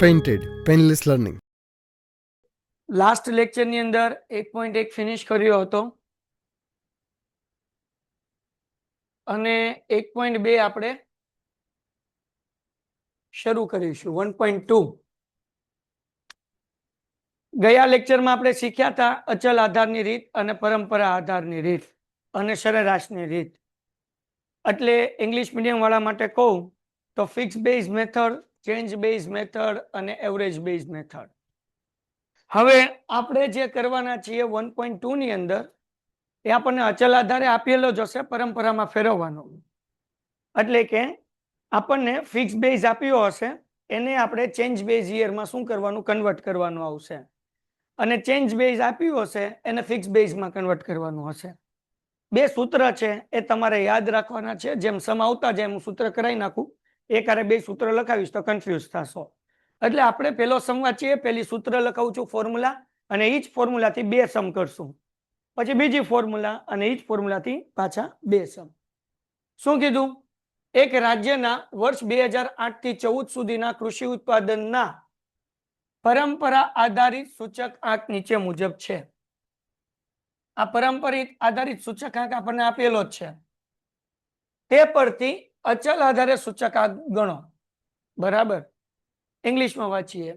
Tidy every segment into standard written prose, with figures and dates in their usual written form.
Painted, Painless Learning. Last લેક્ચરની અંદર 1.1 finish કર્યો હતો અને 1.2 આપણે શરૂ કરીશું 1.2. ગયા લેક્ચરમાં આપણે શીખ્યા હતા અચલ આધારની રીત અને પરંપરા આધારની રીત અને સરેરાશની રીત. એટલે ઇંગ્લિશ મીડિયમ વાળા માટે કહું તો fix base method, change base method અને એવરેજ બેઝ મેથડ. હવે આપણે જે કરવાના છીએ 1.2 ની અંદર એ આપણને અચલ આધારે આપેલો જ હશે, પરંપરામાં ફેરવવાનો. એટલે કે આપણને ફિક્સ બેઝ આપ્યો હશે, એને આપણે ચેન્જ બેઝ યરમાં શું કરવાનું, કન્વર્ટ કરવાનું આવશે. અને ચેન્જ બેઝ આપ્યું હશે એને ફિક્સ બેઝમાં કન્વર્ટ કરવાનું હશે. બે સૂત્ર છે એ તમારે યાદ રાખવાના છે. જેમ સમ આવતા જાય હું સૂત્ર કરાવી નાખું, એકારે બે સૂત્ર લખાવીશ તો કન્ફ્યુઝ થશો. એટલે આપણે પેલો સમ વાંચીએ, પેલી સૂત્ર લખાવું છું ફોર્મ્યુલા, અને એ જ ફોર્મ્યુલાથી બે સમ કરશું. પછી બીજી ફોર્મ્યુલા અને એ જ ફોર્મ્યુલાથી પાછા બે સમ. શું કીધું? એક રાજ્યના વર્ષ 2008 થી 14 સુધીના કૃષિ ઉત્પાદનના પરંપરા આધારિત સૂચક આંક નીચે મુજબ છે. આ પરંપરિત આધારિત સૂચક આંક આપણને આપેલો જ છે. તે પરથી અચલ આધારે સૂચક આંક ગણો. બરાબર, ઇંગ્લિશમાં વાંચીએ.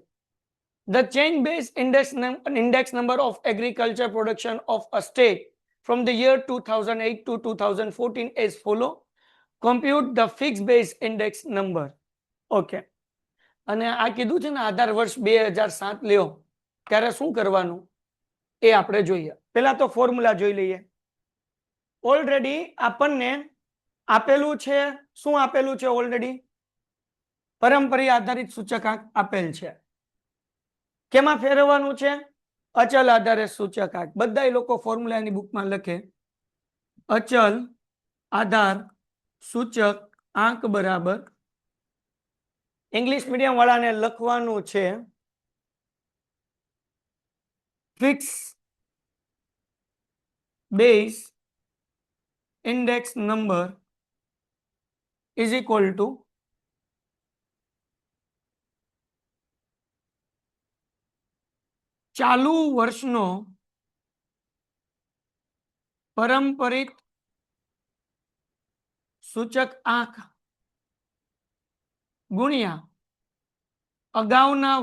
The change based index number of agriculture production of a state from the year 2008 to 2014 as follow. Compute the fixed base index number. Okay. અને આ કીધું છે ને આધાર વર્ષ 2007 લ્યો ત્યારે શું કરવાનું એ આપણે જોઈએ. પહેલા તો ફોર્મ્યુલા જોઈ લઈએ. ઓલરેડી આપણને આપેલું છે, શું આપેલું છે? ઓલરેડી પરંપરા આધારિત સૂચકાંક આપેલ છે. કેમાં ફેરવવાનું છે? અચલ આધારે સૂચકાંક. બધા લોકો ફોર્મ્યુલાની બુકમાં લખે અચલ આધાર સૂચક આંક બરાબર, ઇંગ્લિશ મીડિયમ વાળાને લખવાનું છે fix base index number is equal to ચાલુ વર્ષનો પરંપરિત સૂચક આંક ગુણ્યા અગાઉના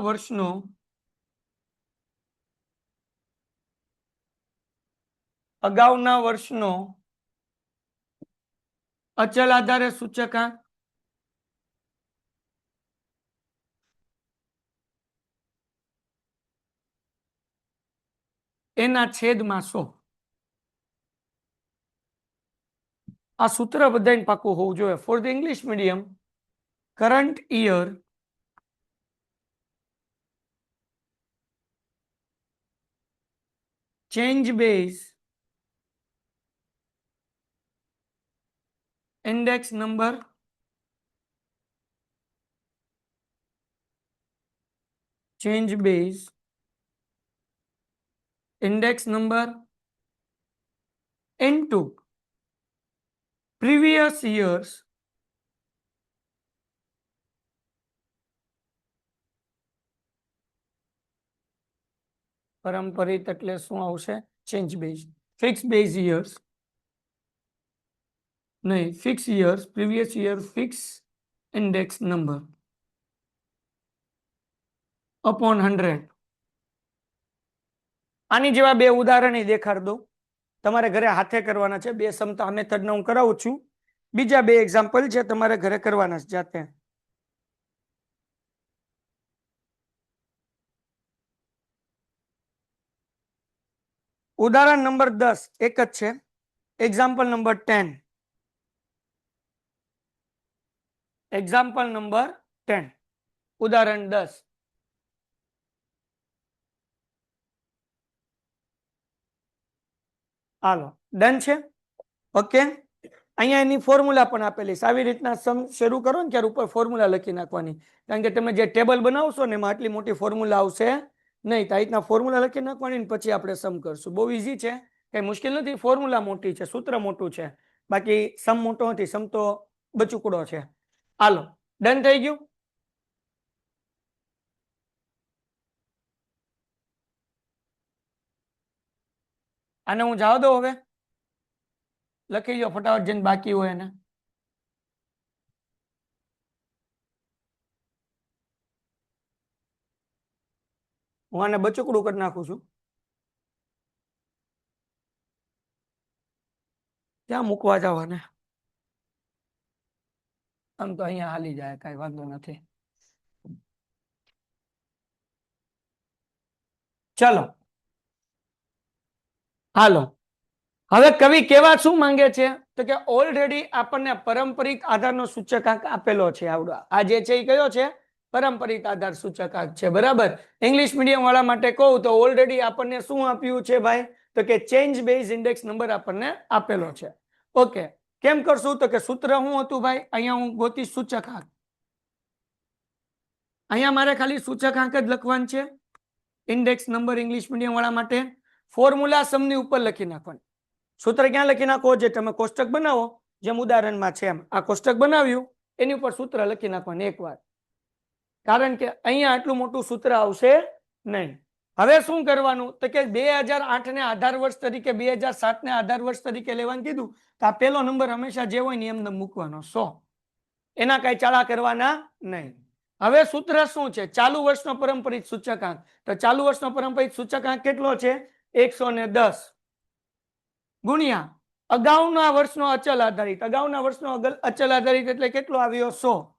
વર્ષનો અચલ આધારે સૂચકાંક એના છેદમાં 100. આ સૂત્ર બધાને પાકું હોવું જોઈએ. For the English medium current year change base index number change base index number into previous years પરંપરિત એટલે શું આવશે? Change base. Fix base years નહીં, fix years, previous year fix index number upon 100. આની જેવા બે ઉદાહરણ દેખાડ દઉં. તમારે ઘરે હાથે કરવાના છે. બે સમતા આ મેથડને હું કરાવું છું. બીજા બે એક્ઝામ્પલ છે, તમારે ઘરે કરવાના છે જાતે. ઉદાહરણ નંબર 10 એક જ છે. Example number 10. એક્ઝામ્પલ નંબર 10, ઉદાહરણ 10. હાલો, ડન છે? ઓકે. અહીંયા એની ફોર્મ્યુલા પણ આપેલી છે. આવી રીતના સમ શરૂ કરો ને ત્યારે ઉપર ફોર્મ્યુલા લખી નાખવાની. કારણ કે તમે જે ટેબલ બનાવશો ને એમાં આટલી મોટી ફોર્મ્યુલા આવશે નહીં. તો આ રીતના ફોર્મ્યુલા લખી નાખવાની, પછી આપણે સમ કરશું. બહુ ઈઝી છે, કઈ મુશ્કેલ નથી. ફોર્મ્યુલા મોટી છે, સૂત્ર મોટું છે, બાકી સમ મોટો નથી. સમ તો બચુકડો છે. હાલો, ડન થઈ ગયું? આને હું જવા દઉં હવે, લખી લો ફટાફટ જેને બાકી હોય એને. હું આને બચકડું કરી નાખું છું. ક્યાં મૂકવા જવાને? આમ તો અહીંયા હાલી જાય, કઈ વાંધો નથી. ચલો હાલો, હવે કવિ કેવા શું માંગે છે તો કે ઓલરેડી આપણને પારંપરિક આધારનો સૂચકાંક આપેલો છે. આવડો આ જે છે એ કયો છે? પારંપરિક આધાર સૂચકાંક છે, બરાબર. ઇંગ્લિશ મીડિયમ વાળા માટે કહું તો ઓલરેડી આપણને શું આપ્યું છે ભાઈ? તો કે ચેન્જ બેઝ ઇન્ડેક્સ નંબર આપણને આપેલો છે. ઓકે, કેમ કરશું તો કે સૂત્ર શું હતું ભાઈ? અહીંયા હું ગોતીશ સૂચકાંક. અહીંયા મારે ખાલી સૂચકાંક જ લખવાનું છે. ઇન્ડેક્સ નંબર ઇંગ્લિશ મીડિયમ વાળા માટે ફોર્મ્યુલા સમની ઉપર લખી નાખવાનું. સૂત્ર ક્યાં લખી નાખો? જે તમે કોષ્ટક બનાવો, જેમ ઉદાહરણમાં છે એમ આ કોષ્ટક બનાવ્યું, એની ઉપર સૂત્ર લખી નાખવાનું એકવાર. કારણ કે અહીંયા આટલું મોટું સૂત્ર આવશે નહીં. હવે શું કરવાનું તો કે 2008 ને આધાર વર્ષ તરીકે, 2007 ને આધાર વર્ષ તરીકે લેવાનું કીધું તો આ પહેલો નંબર હંમેશા જે હોય ને એમને મૂકવાનો 100. એના કઈ ચાળા કરવાના નહીં. હવે સૂત્ર શું છે? ચાલુ વર્ષનો પારંપરિક સૂચકાંક. તો ચાલુ વર્ષનો પારંપરિક સૂચકાંક કેટલો છે? 110 ગુણ્યા અગાઉના વર્ષનો અચલ આધારિત. અગાઉના વર્ષનો અચલ આધારિત એટલે કેટલો આવ્યો? 100.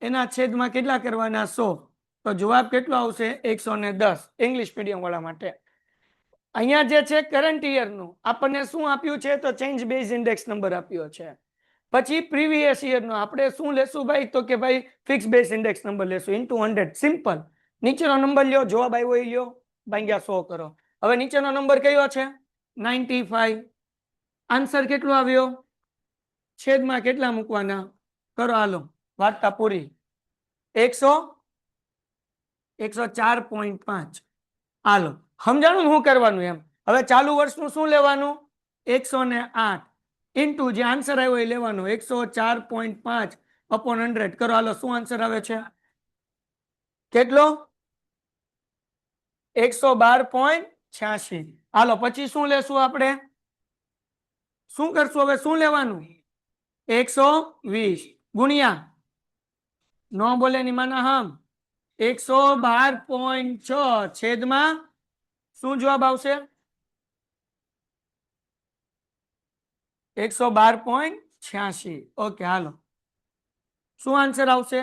એના છેદમાં કેટલા કરવાના? 100. તો જવાબ કેટલો આવશે? 110 ઇંગ્લિશ મીડિયમ વાળા માટે. અહીંયા જે છે કરંટ યર નું આપણને શું આપ્યું છે? તો ચેન્જ બેઝ ઇન્ડેક્સ નંબર આપ્યો છે. પછી પ્રીવિયસ યર નો આપણે શું લેશું ભાઈ? તો કે ભાઈ ફિક્સ બેઝ ઇન્ડેક્સ નંબર લેશું ઇન્ટુ 100. સિમ્પલ. નીચેનો નંબર લ્યો, જવાબ આવ્યો એ લ્યો, ભાગ્યા 100 કરો. હવે નીચેનો નંબર કયો છે? 95. આન્સર કેટલો આવ્યો? છેદમાં કેટલા મૂકવાના? કરો હાલો, વાર્તા પૂરી. 104.5. હાલો, સમજાણું શું કરવાનું એમ? હવે ચાલુ વર્ષનું શું લેવાનું? 108 ઇન્ટુ જે આન્સર આવ્યો એ લેવાનો 104.5 અપોન 100. કરો હાલો, શું આન્સર આવે છે? કેટલો? 112.86. હાલો, પછી શું લેશું આપણે? શું કરશું હવે? શું લેવાનું? 120 ગુણ્યા નો બોલે ની માના હમ 112.6 છેદમાં શું જવાબ આવશે? 112.86. ઓકે હાલો, શું આન્સર આવશે?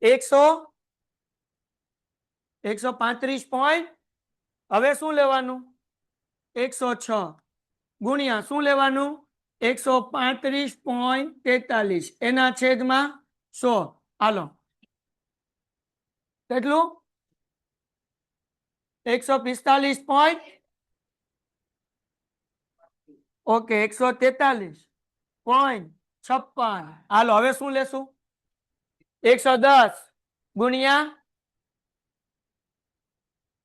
135. હવે શું લેવાનું? 106 ગુણ્યા શું લેવાનું? 135.43 એના છેદમાં 100. હાલો, કેટલું? 145. ઓકે, 143.56. હાલો, હવે શું લેશું? 110 ગુણ્યા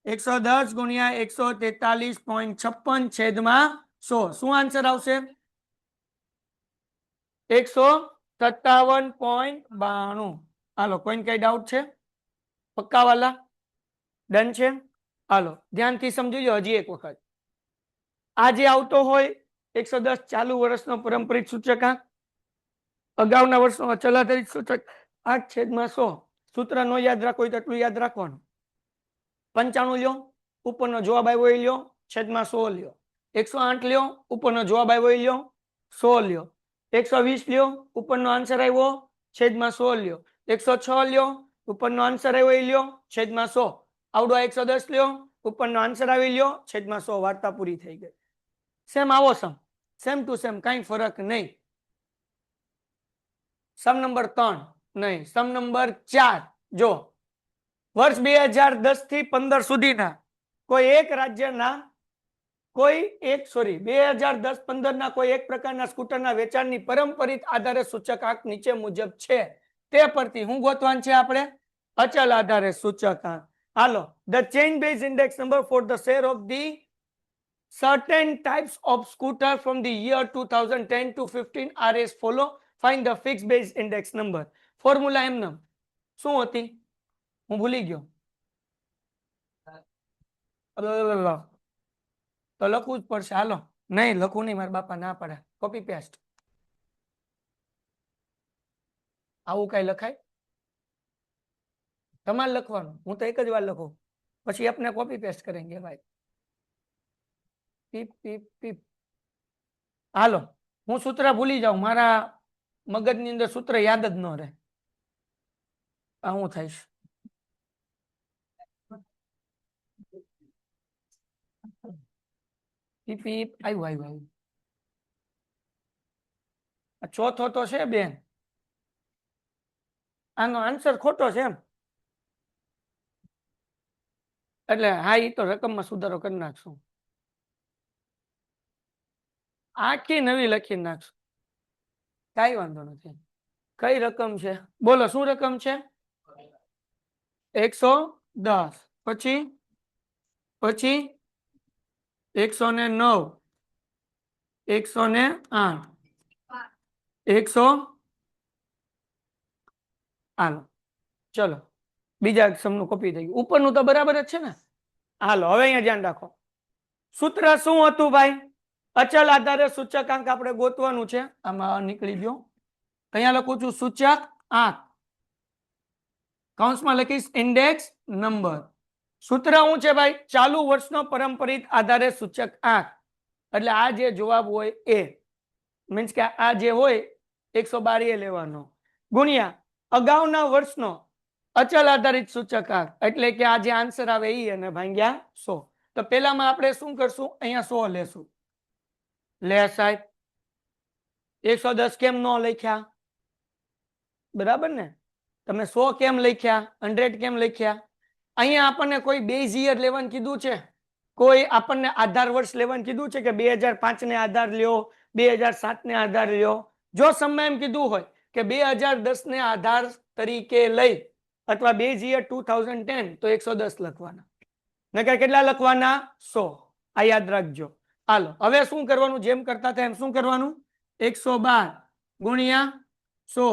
143.56 છેદમાં 100. શું આન્સર આવશે? 157.92. હાલો, કોઈને કઈ ડાઉટ છે? પક્કા વાલા? ડન છે? હાલો, ધ્યાનથી સમજી લો હજી એક વખત. આ જે આવતો હોય 110 ચાલુ વર્ષનો પારંપરિક સૂચકાંક, અગાઉના વર્ષનો અચલ આધારિત સૂચક 8 છેદમાં 100. સૂત્ર નો યાદ રાખો હોય તો એટલું યાદ રાખવાનું. 95 લ્યો, ઉપરનો જવાબ આવ્યો એ લ્યો, છેદમાં 100 લ્યો. 108 લ્યો, ઉપરનો જવાબ આવ્યો એ લ્યો, 100 લ્યો. 120 લ્યો, ઉપરનો આન્સર આવ્યો, છેદમાં 100 લ્યો. 106 લ્યો, ઉપરનો આન્સર આવ્યો એ લ્યો, છેદમાં 100. આવડો 110 લ્યો, ઉપરનો આન્સર આવી લ્યો, છેદમાં 100. વાર્તા પૂરી થઈ ગઈ. સેમ આવો સમ, સેમ ટુ સેમ, કઈ ફરક નહીં. સમ નંબર 3 નહીં, સમ નંબર 4 જો. વર્ષ 2010 થી 15 સુધીના કોઈ એક રાજ્યના કોઈ એક 2010-15 ના કોઈ એક પ્રકારના સ્કૂટરના વેચાણની પારંપરિક આધારે સૂચકાંક નીચે મુજબ છે. તે પરથી હું ગોતવાનું છે આપણે? અચલ આધારે સૂચકાંક. હાલો, the change based index number for the share of the certain types of scooter from the year 2010 to 15 are as follow. Find the fixed base index number. Formula એમને શું હતી? હું ભૂલી ગયો. તો લખવું જ પડશે. હાલો, નહીં લખવું નહીં, મારા બાપા ના પડે. Copy paste. આવું કઈ લખાય? તમારે લખવાનું, હું તો એક જ વાર લખું, પછી अपने कॉपी पेस्ट करेंगे भाई. પીપ પીપ પીપ. હાલો, હું સૂત્ર ભૂલી જાઉં, મારા મગજની અંદર સૂત્ર યાદ જ ન રહે. આ હું થઈશ. પીપ પીપ આવ્યું આવ્યું આવ્યું. ચોથો તો છે બેન, આનો આન્સર ખોટો છે એમ. એટલે હા, એ તો રકમમાં સુધારો કરી નાખશું, આખી નવી લખી નાખશું, કઈ વાંધો નથી. કઈ રકમ છે બોલો? શું રકમ છે? 110. પછી પછી 109, 108, 100. હાલો ચલો, બીજા સમનું કોપી થઈ ગયું, ઉપરનું તો બરાબર જ છે ને. હાલો હવે અહીંયા ધ્યાન રાખો, સૂત્ર શું હતું ભાઈ? અચલ આધારે સૂચકાંક આપણે ગોતવાનું છે. આમાં નીકળી ગયો, અહીંયા લખું છું સૂચક આંક, કૌંસમાં લખીશ ઇન્ડેક્સ નંબર. સૂત્ર શું છે ભાઈ? ચાલુ વર્ષનો પરંપરિત આધારે સૂચક આંક. એટલે આ જે જવાબ હોય એ મીન્સ કે આ જે હોય 112 એ લેવાનો, ગુણ્યા અગાઉના વર્ષનો અચલ આધારિત સૂચકાંક, એટલે કે આ જે આન્સર આવે એ, અને ભાગ્યા 100. તો પેલામાં આપણે શું કરશું? અહીંયા 100 લેશું. લે સાહેબ, 110 કેમ ન લખ્યા? બરાબર ને, તમે 100 કેમ લખ્યા? 100 કેમ લખ્યા? અહીંયા આપણને કોઈ બેઝ યર લેવાનું કીધું છે? કોઈ આપણને આધાર વર્ષ લેવાનું કીધું છે કે 2005 ને આધાર લ્યો, 2007 ને આધાર લ્યો? જો સમય એમ કીધું હોય કે 2010 ને આધાર તરીકે લઈ અથવા બેઝ યર 2010, તો 110 લખવાના, નકર કેટલા લખવાના? 100. આ યાદ રાખજો. હાલો હવે શું કરવાનું? જેમ કરતા હતા એમ શું કરવાનું? 112 ગુણ્યા 100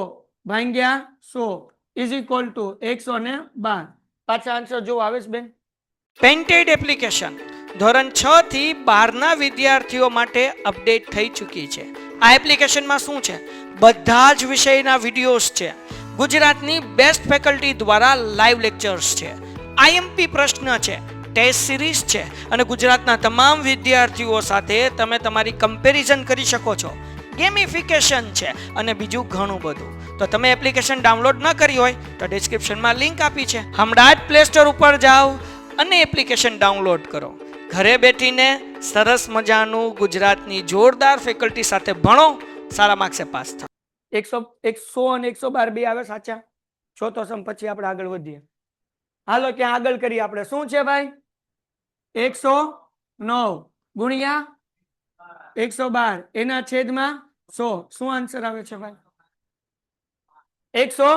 ભાગ્યા 100 ઇઝ ઇક્વલ ટુ 112. પાછા આન્સર જો આવે છે બેન? પેન્ટેડ એપ્લિકેશન ધોરણ 6 થી 12 ના વિદ્યાર્થીઓ માટે અપડેટ થઈ ચૂકી છે. આ એપ્લિકેશનમાં શું છે? બધા જ વિષયના વિડિયોઝ છે, ગુજરાતની બેસ્ટ ફેકલ્ટી દ્વારા લાઈવ લેક્ચર્સ છે, આઈએમપી પ્રશ્ન છે, ટેસ્ટ સિરીઝ છે, અને ગુજરાતના તમામ વિદ્યાર્થીઓ સાથે તમે તમારી કમ્પેરિઝન કરી શકો છો. ગેમિફિકેશન છે અને બીજું ઘણું બધું. તો તમે એપ્લિકેશન ડાઉનલોડ ન કરી હોય તો ડિસ્ક્રિપ્શનમાં લિંક આપી છે, હમણાં જ પ્લે સ્ટોર ઉપર જાઓ અને એપ્લિકેશન ડાઉનલોડ કરો. ઘરે બેઠીને સરસ મજાનું ગુજરાતની જોરદાર ફેકલ્ટી સાથે ભણો, સારા માર્ક્સે પાસ થાઓ. 100 અને 112 બે આવે સાચા? ચોથો સમ પછી આપણે આગળ વધીએ. હાલો ક્યાં આગળ કરીએ આપણે? શું છે ભાઈ? 109 ગુણ્યા 112 એના છેદમાં 100. શું આન્સર આવે છે ભાઈ? 100.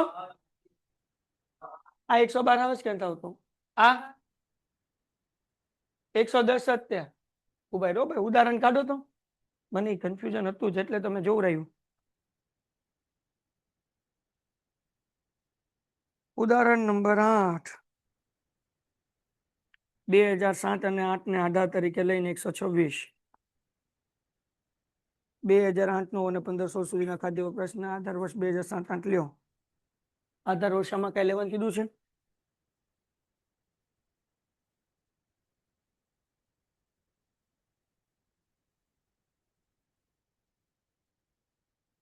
આ 112 આવે છે કેમ આવતું? આ 110 અત્યારે ઉભા રહો ભાઈ, ઉદાહરણ કાઢો તો. મને કન્ફ્યુઝન હતું જ એટલે તમે જોવું રહ્યું. ઉદાહરણ નંબર 8, 2007 અને 8 ને આધાર તરીકે લઈને 126. 2008 નો અને 1500 સુધીના ખાદ્ય વપરાશના આધાર વર્ષ 2007-8 લ્યો. આધાર વર્ષમાં કઈ લેવાનું કીધું છે?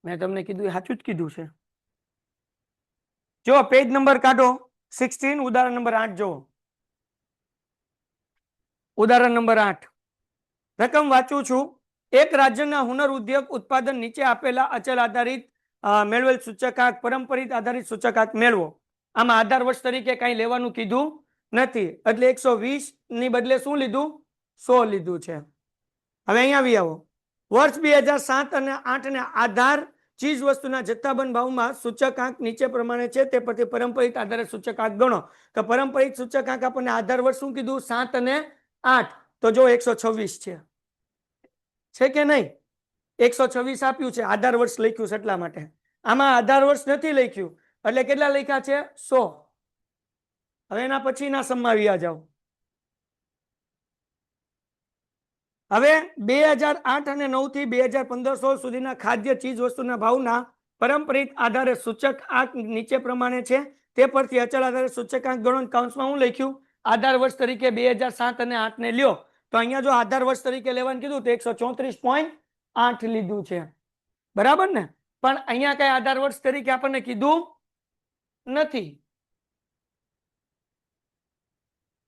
મેં તમને કીધું એ સાચું જ કીધું છે. જો પેજ નંબર કાઢો 16, ઉદાહરણ નંબર 8 જો. ઉદાહરણ નંબર 8 રકમ વાંચું છું. એક રાજ્યના હુનર ઉદ્યોગ ઉત્પાદન નીચે આપેલા અચલ આધારિત મેળવેલ સૂચકાંક પરંપરિત આધારિત સૂચકાંક મેળવો. આમાં આધાર વર્ષ તરીકે કઈ લેવાનું કીધું નથી, એટલે 120 ની બદલે શું લીધું? 100 લીધું છે. હવે અહીંયા આવી આવો. વર્ષ 2007 અને 8 ને આધાર ચીજ વસ્તુના જથ્થાબંધ ભાવમાં સૂચકાંક નીચે પ્રમાણે છે, તે પરથી પરંપરિત આધારે સૂચકાંક ગણો. તો પરંપરિત સૂચકાંક આપણને આધાર વર્ષ શું કીધું? 7 અને 8. તો જો 126 છે કે નહીં? 126 આપ્યું છે, આધાર વર્ષ લખ્યું છે એટલા માટે. આમાં આધાર વર્ષ નથી લખ્યું એટલે કેટલા લખ્યા છે? 100. હવે એના પછીના સમમાં આવ્યા જાઓ. હવે 2008 અને 9 થી 2015-16 સુધીના ખાદ્ય ચીજ વસ્તુના ભાવના પરંપરિત આધારે સૂચક આંક નીચે પ્રમાણે છે. તે પરથી અચલ આધારે સૂચકાંક ગણો. કૌંસમાં હું લખ્યું આધાર વર્ષ તરીકે 2007 અને 8 ને લ્યો તો અહીંયા જો આધાર વર્ષ તરીકે લેવાનું કીધું તો 134.8 લીધું છે, બરાબર ને? પણ અહીંયા કઈ આધાર વર્ષ તરીકે આપણને કીધું નથી.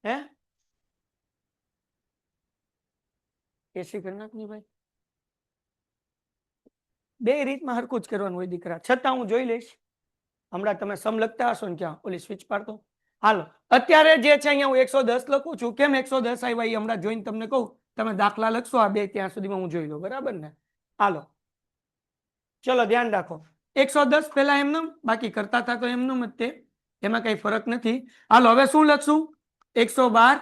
હે એસી કરી નાખ ની ભાઈ, બે રીતમાં હરખું જ કરવાનું હોય દીકરા, છતાં હું જોઈ લઈશ. હમણાં તમે સમ લખતા હશો ને ક્યાં ઓલી સ્વિચ પાડતો. હાલો અત્યારે જે છે અહીંયા હું 110 લખું છું. કેમ 110 આવ્યા એ હમણાં જોઈને તમને કહું. તમે દાખલા લખશો આ બે, ત્યાં સુધીમાં હું જોઈ લઉં, બરાબર ને? હાલો ચલો ધ્યાન રાખો. 110 પહેલા એમનેમ, બાકી કરતા હતા તો એમનેમ જ તે, એમાં કઈ ફરક નથી. હાલો હવે શું લખશું? 112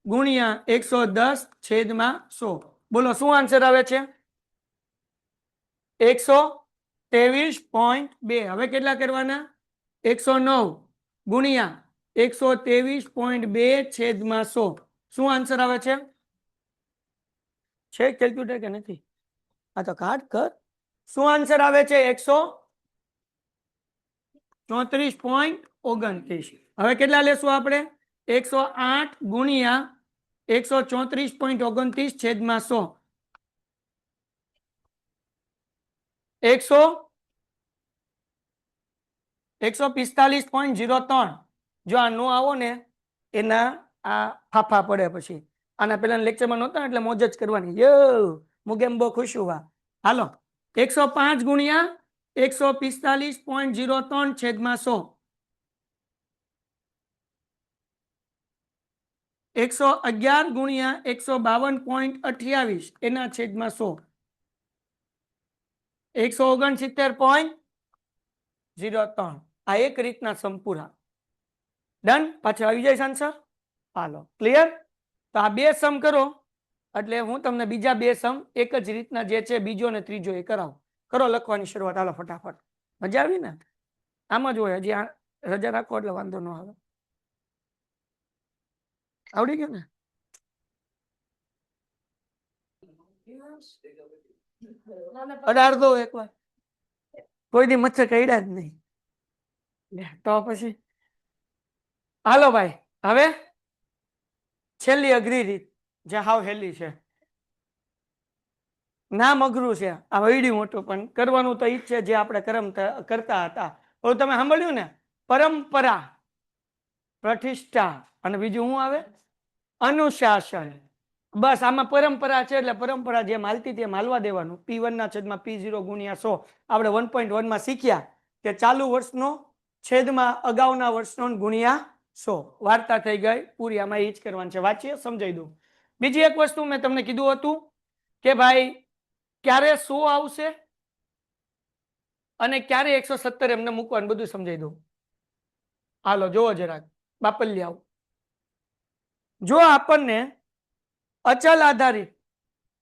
ગુણ્યા 110 છેદમાં 100. બોલો શું આન્સર આવે છે? 123.2. હવે કેટલા કરવાના? 109 ગુણ્યા 123.2 છેદમાં 100. શું આન્સર આવે છે? છે કેલ્ક્યુલેટર કે નથી? આ તો કાઢ કર. શું આન્સર આવે છે? 134.29. હવે કેટલા લેશું આપણે? 108 ગુણ્યા 134.29 છેદમાં 100. 145.03. જો આ નો આવો ને એના આ ફાફા પડે પછી. આના પેલા લેક્ચરમાં નહોતા એટલે મોજ જ કરવાની. યો મુગેમ્બો ખુશ હુઆ. હાલો 105 ગુણ્યા 145.03 છેદમાં 100. 111 ગુણ્યા 152.28 એના છેદમાં 100. 169.03. આ એક રીતના સંપૂર્ણ. ડન. પાછળ આવી જાય આન્સર. હાલો ક્લિયર. તો આ બે સમ કરો એટલે હું તમને બીજા બે સમ એક જ રીતના જે છે બીજો ને ત્રીજો એ કરાવું. કરો લખવાની શરૂઆત. હાલો ફટાફટ. મજા આવી ને? આમ જ હોય. હજી રજા રાખો એટલે વાંધો ન આવે. આવડી ગયું ને? અઢાર દો એકવાર. કોઈ દી મચ્છર કઈડા જ નહીં તો પછી. હાલો ભાઈ હવે છેલ્લી અઘરી રીત જે હાવ હેલી છે. નામ અઘરું છે, આ વૈડ્યું મોટું, પણ કરવાનું તો ઈ જ છે જે આપણે કરતા હતા. તો તમે સાંભળ્યું ને? પરંપરા, પ્રતિષ્ઠા અને બીજું શું આવે? અનુશાસન. બસ આમાં પરંપરા છે એટલે પરંપરા જેમ હાલતી તેમ હાલવા દેવાનું. P1 ના છેદમાં P0 ગુણ્યા 100. આપણે 1.1 માં શીખ્યા કે ચાલુ વર્ષનો છેદમાં અગાઉના વર્ષનો ગુણ્યા 100. વાર્તા થઈ ગઈ પૂરી. આમાં એ જ કરવાનું છે. વાંચીએ સમજાઈ દઉં. બીજી એક વસ્તુ મેં તમને કીધું હતું કે ભાઈ ક્યારે 100 આવશે અને ક્યારે 117 એમને મૂકવાનું બધું સમજાઈ દઉં. હાલો જોવો જરાક બાપલિયાઓ. જો આપણને અચલ આધારિત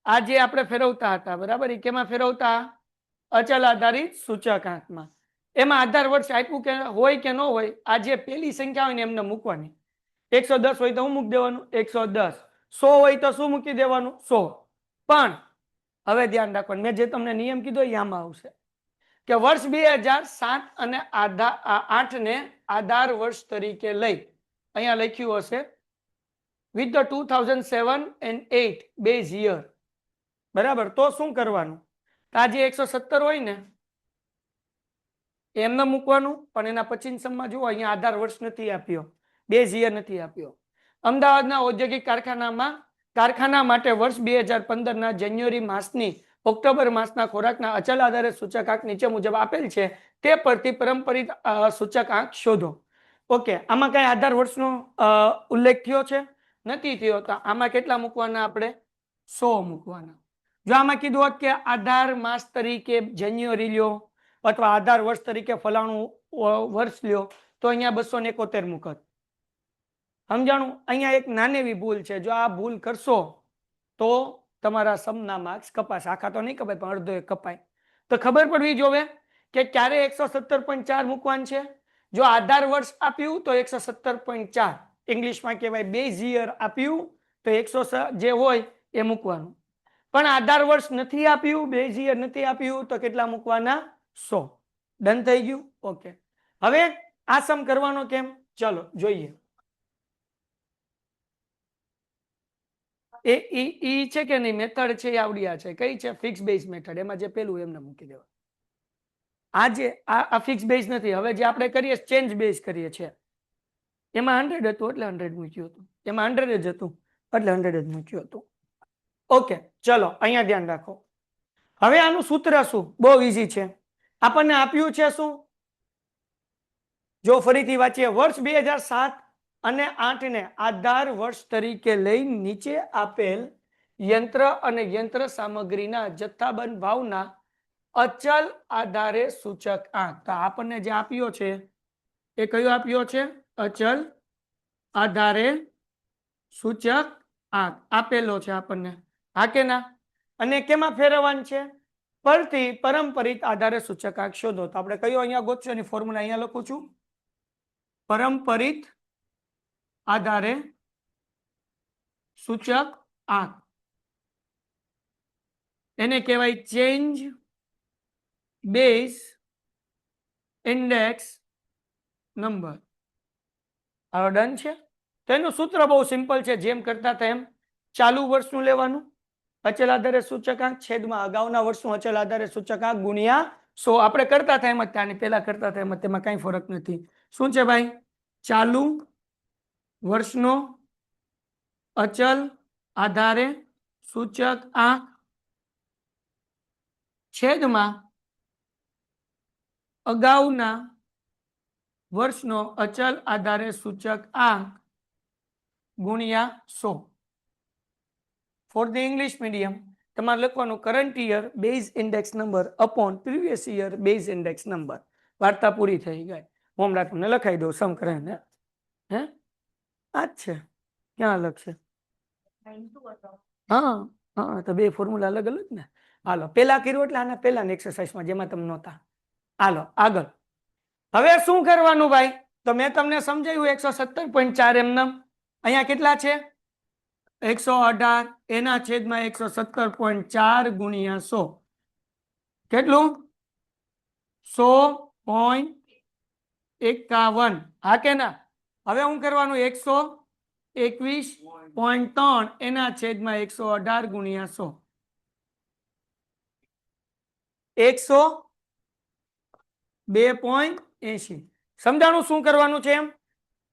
આ જે આપણે ફેરવતા હતા, બરાબર, એ કેમાં ફેરવતા? અચલ આધારિત સૂચકાંકમાં. એમાં આધાર વર્ષ આપ્યું કે હોય કે ન હોય, આ જે પેલી સંખ્યા હોય ને એમને મૂકવાની. 110 હોય તો હું મૂકી દેવાનું 110. 100 હોય તો શું મૂકી દેવાનું? 100. પણ હવે ધ્યાન રાખવાનું, મેં જે તમને નિયમ કીધો એ આમાં આવશે કે વર્ષ 2007 અને 8 ને આધાર વર્ષ તરીકે લઈ અહીંયા લખ્યું હશે with the 2007 and 8 base year, બરાબર. તો શું કરવાનું? આ જે 117 હોય ને એમને મૂકવાનું, પણ એના પછીની સમમાં જુઓ અહીંયા આધાર વર્ષ નથી આપ્યો, બેઝ યર નથી આપ્યો. અમદાવાદના ઔદ્યોગિક કારખાના માટે વર્ષ 2015 ના જાન્યુઆરી માસની ઓક્ટોબર માસના ખોરાકના અચલ આધારે સૂચકાંક નીચે મુજબ આપેલ છે. તે પરથી પરંપરિત સૂચકાંક શોધો. ઓકે, આમાં કઈ આધાર વર્ષનો ઉલ્લેખ થયો છે? નથી થયો. તો આમાં કેટલા મૂકવાના? આપણે 100 મૂકવાના. જો આમાં કીધું હોત કે આધાર માસ તરીકે જાન્યુઆરી લ્યો અથવા આધાર વર્ષ તરીકે ફલાણું વર્ષ લ્યો તો અહીંયા 271 મૂકત. સમજાણું? અહીંયા એક નાની એવી ભૂલ છે. જો આ ભૂલ કરશો તો તમારા સમના માર્ક્સ કપાશે. આખા તો નહીં કપાય પણ અડધો કપાય. તો ખબર પડવી જોવે કે ક્યારે 117.4 મૂકવાનું છે. જો આધાર વર્ષ આપ્યું તો 117.4, ઇંગ્લિશમાં કહેવાય બેઝ યર આપ્યું તો 100 જે હોય એ મૂકવાનું. પણ આધાર વર્ષ નથી આપ્યું, બેઝ યર નથી આપ્યું, તો કેટલા મૂકવાના? 100. ડન થઈ ગયું? ઓકે. હવે આ સમ કરવાનો કેમ? ચલો જોઈએ. એ છે કે નહીં મેથડ છે એ આવડ્યા છે. કઈ છે? Fix base method. એમાં જે પેલું એમને મૂકી દેવા. આજે આ ફિક્સ બેઝ નથી. હવે જે આપણે કરીએ ચેન્જ બેઝ કરીએ છીએ. એમાં 100 હતું એટલે 100 મૂક્યું હતું, એમાં 100 જ હતું એટલે 100 જ મૂક્યું હતું. ઓકે, ચલો અહીંયા ધ્યાન રાખો. હવે આનું સૂત્ર શું? બહુ ઈઝી છે. આપણને આપ્યું છે શું? જો ફરીથી વાંચીએ, વર્ષ 2007 અને 8 ને આધાર વર્ષ તરીકે લઈ નીચે આપેલ યંત્ર અને યંત્ર સામગ્રીના જથ્થાબંધ ભાવના અચલ આધારે સૂચક આંક. તો આપણને જે આપ્યો છે એ કયો આપ્યો છે? અચલ આધારે સૂચક આંક આપેલો છે આપણને. હા કે ના? અને કેમાં ફેરવવાનું છે? પરથી પરંપરિત આધારે સૂચક આંક શોધો. તો આપણે કયો અહીંયા ગોતશો? એની ફોર્મ્યુલા અહીંયા લખું છું. પરંપરિત આધારે સૂચક આંક, એને કહેવાય ચેન્જ બેઝ ઇન્ડેક્સ નંબર. હવે ડન છે. તો એનું સૂત્ર બહુ સિમ્પલ છે. જેમ કરતા હતા એમ ચાલુ વર્ષનું લેવાનું અચલ આધારે સૂચકાંક છેદમાં અગાઉના વર્ષનું અચલ આધારે સૂચકાંક ગુણ્યા 100. આપણે કરતા હતા એમ જ, આની પહેલા કરતા હતા એમ જ, તેમાં કઈ ફરક નથી. શું છે ભાઈ? ચાલુ વર્ષનો અચલ આધારે સૂચકાંક છેદમાં અગાઉના વર્ષનો અચલ આધારે સૂચકાંક ગુણ્યા 100. ફોર ધ ઇંગ્લિશ મીડિયમ તમારે લખવાનું current year base index number upon previous year base index number. વાર્તા પૂરી થઈ ગઈ. હોમવર્ક તમને લખાઈ દો સમ કરીને. હે આ જ છે, ક્યાં અલગ છે? હા હા, તો બે ફોર્મ્યુલા અલગ અલગ ને. હાલો, પેલા કર્યું એટલે આના પહેલાની એક્સરસાઇઝમાં જેમાં તમે નહોતા. હાલો આગળ. હવે શું કરવાનું ભાઈ? તો મેં તમને સમજાવ્યું 117.4 એમનેમ. અહીંયા કેટલા છે? 118. એના છેદમાં 117.4 ગુણ્યા 100. કેટલું? 100.51. હા કે ના? હવે હું કરવાનું 121.3 એના છેદમાં 118 ગુણ્યા 100. 102.80. સમજાણું શું કરવાનું છે? એમ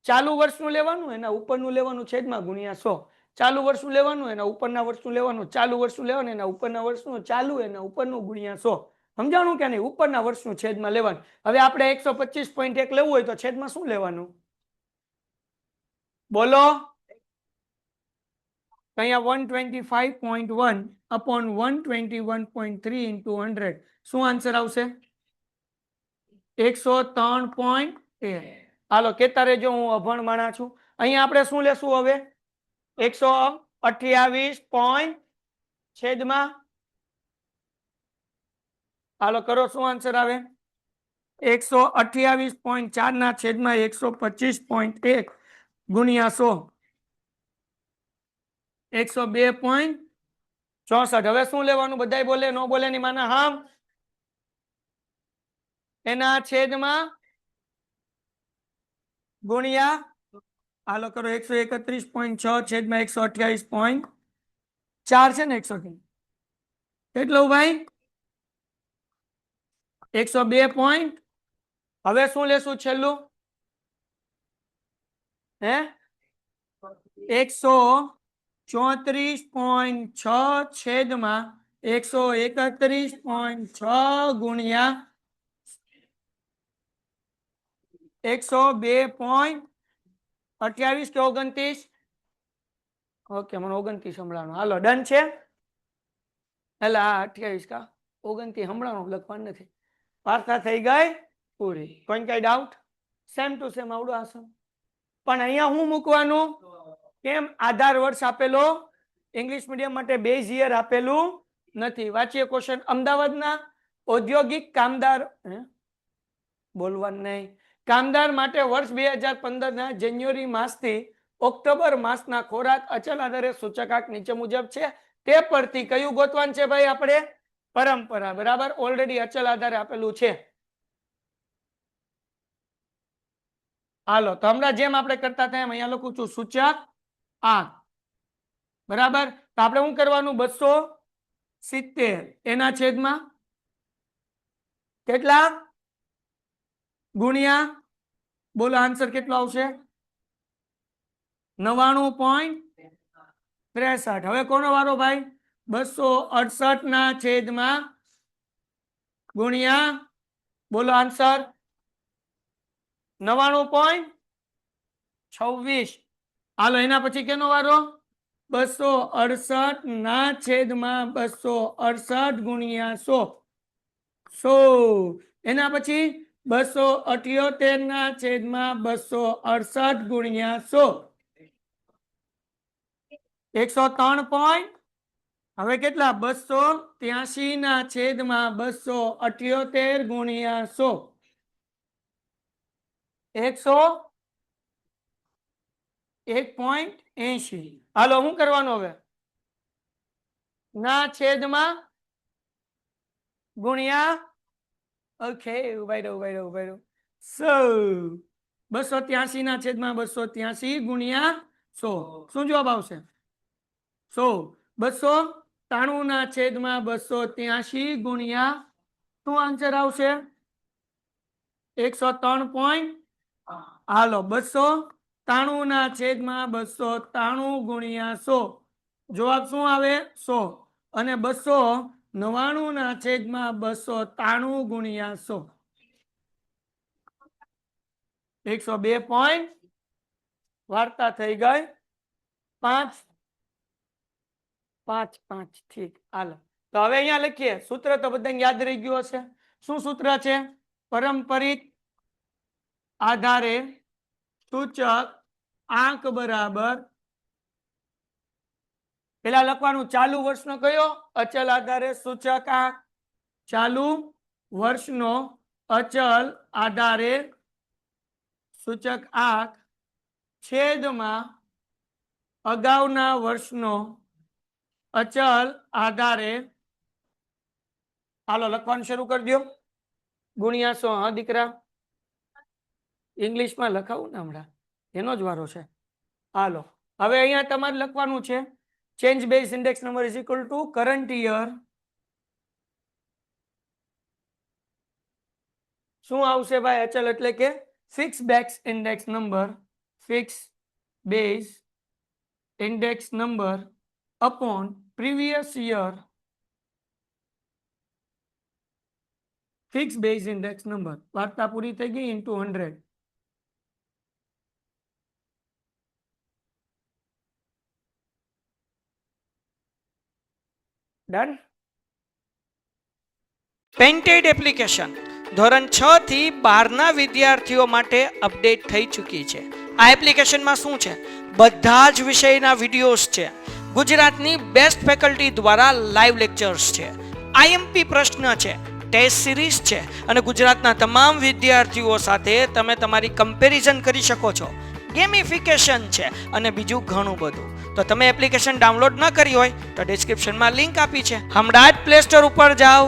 ચાલુ વર્ષનું લેવાનું, એના ઉપરનું લેવાનું, છેદમાં ગુણ્યા 100. ચાલુ વર્ષનું લેવાનું, એના ઉપરના વર્ષનું લેવાનું, ચાલુ વર્ષનું લેવાનું, એના ઉપરના વર્ષનું, ચાલુ એના ઉપરનું ગુણ્યા 100. સમજાણું કે નહીં? ઉપરના વર્ષનું છેદમાં લેવાનું. હવે આપણે 125.1 લેવું હોય તો છેદમાં શું લેવાનું? બોલો. અહીંયા 125.1 upon 121.3 into 100. શું આન્સર આવશે? 103.1. હાલો કેતા રહેજો, હું અભણ માણા છું. અહીંયા આપણે શું લેશું હવે? 128. છેદમાં હાલો કરો, શું આન્સર આવે? 128.4 ના છેદમાં 125.1 ગુણ્યા 100. 102.64. હવે શું લેવાનું? બધાય બોલે, નો બોલે ની માના હામ. એના છેદમાં ગુણ્યા હાલો કરો 131.6 છેદમાં 128.4 છે ને 100 કેટલું ભાઈ? 102. હવે શું લેશું છેલ્લું? હે 134.6 છેદમાં 131.6 ગુણ્યા 102.28 કે 29? ઓકે, મને 29 સંભળાણું. હાલો ડન છે. એટલે આ 28 કા 29 સંભળાણું લખવાનું નથી. વાર્તા થઈ ગઈ પૂરી. કોઈ કઈ ડાઉટ? સેમ ટુ સેમ આવડું આસન. પણ અહીંયા હું મૂકવાનું? કેમ? આધાર વર્ષ આપેલો ઇંગ્લિશ મીડિયમ માટે બેઝ યર આપેલું નથી. વાંચીએ ક્વેશ્ચન. અમદાવાદના ઔદ્યોગિક કામદાર બોલવાનું નહીં. કામદાર માટે વર્ષ 2015 ના જાન્યુઆરી માસથી ઓક્ટોબર માસના ખોરાક અચલ આધારે સૂચકાંક નીચે મુજબ છે. તે પરથી કયું ગોતવાનું છે ભાઈ આપણે? પરંપરા. બરાબર, ઓલરેડી અચલ આધારે આપેલું છે. હાલો, તો હમણાં જેમ આપણે કરતા હતા એમ અહીંયા લખું છું સૂચક આંક. બરાબર, તો આપણે શું કરવાનું? 270 એના છેદમાં કેટલા ગુણ્યા, બોલો આન્સર કેટલો આવશે? 99.63. હવે કોનો વારો ભાઈ? 268 ના છેદમાં ગુણ્યા, બોલો આન્સર 99.26. હાલો, એના પછી કેનો વારો? 268 ના છેદમાં 268 ગુણ્યા 100. એના પછી 278 ના છેદમાં 268 ગુણ્યા 103. હવે કેટલા? 283 ના છેદમાં 278 ગુણ્યા 101.80. હાલો, શું કરવાનું હવે? ના છેદમાં ગુણ્યા, ઓકે, ઉભાઈ રહ્યો 283 ના છેદમાં 283 ગુણ્યા 100. શું જવાબ આવશે? 100. 293 ના છેદમાં 283 ગુણ્યા, શું આન્સર આવશે? 103. હાલો, 293 ના છેદમાં 293 ગુણ્યા 100. જવાબ શું આવે? 100. અને 299 ના છેદમાં 293 ગુણ્યા 100. 102 પોઈન્ટ. વાર્તા થઈ ગઈ 5. ઠીક. હાલો, તો હવે અહીંયા લખીએ સૂત્ર. તો બધાને યાદ રહી ગયું હશે. શું સૂત્ર છે? પરંપરિત આધારે સૂચક આંક બરાબર, પેલા લખવાનું ચાલુ વર્ષનો કયો? અચલ આધારે સૂચક આંક. ચાલુ વર્ષનો અચલ આધારે સૂચક આંક છેદમાં અગાઉના વર્ષનો અચલ આધારે, હાલો લખવાનું શરૂ કરી દો, ગુણ્યા 100. હા દીકરા, ઇંગ્લિશમાં લખાવું ને હમણાં, એનો જ વારો છે. હાલો, હવે અહીંયા તમારે લખવાનું છે change base index number is equal to current year. શું આવશે ભાઈ? અચલ એટલે કે fix base index number, fix base index number upon previous year fixed base index number. વાર્તા પૂરી થઈ ગઈ. into 100. ડન. પેન્ટેડ એપ્લિકેશન ધોરણ 6 થી 12 ના વિદ્યાર્થીઓ માટે અપડેટ થઈ ચૂકી છે. આ એપ્લિકેશનમાં શું છે? બધા જ વિષયના વિડિયોઝ છે. ગુજરાતની બેસ્ટ ફેકલ્ટી દ્વારા લાઈવ લેક્ચર્સ છે. આઈએમપી પ્રશ્ન છે, ટેસ્ટ સિરીઝ છે અને ગુજરાતના તમામ વિદ્યાર્થીઓ સાથે તમે તમારી કમ્પેરિઝન કરી શકો છો. ગેમિફિકેશન છે અને બીજું ઘણું બધું. તો તમે એપ્લિકેશન ડાઉનલોડ ન કરી હોય તો ડિસ્ક્રિપ્શનમાં લિંક આપી છે. હમણાં જ પ્લે સ્ટોર ઉપર જાઓ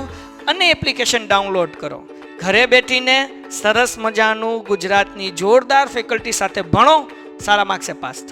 અને એપ્લિકેશન ડાઉનલોડ કરો. ઘરે બેઠીને સરસ મજાનું ગુજરાતની જોરદાર ફેકલ્ટી સાથે ભણો, સારા માર્ક્સે પાસ થાઓ.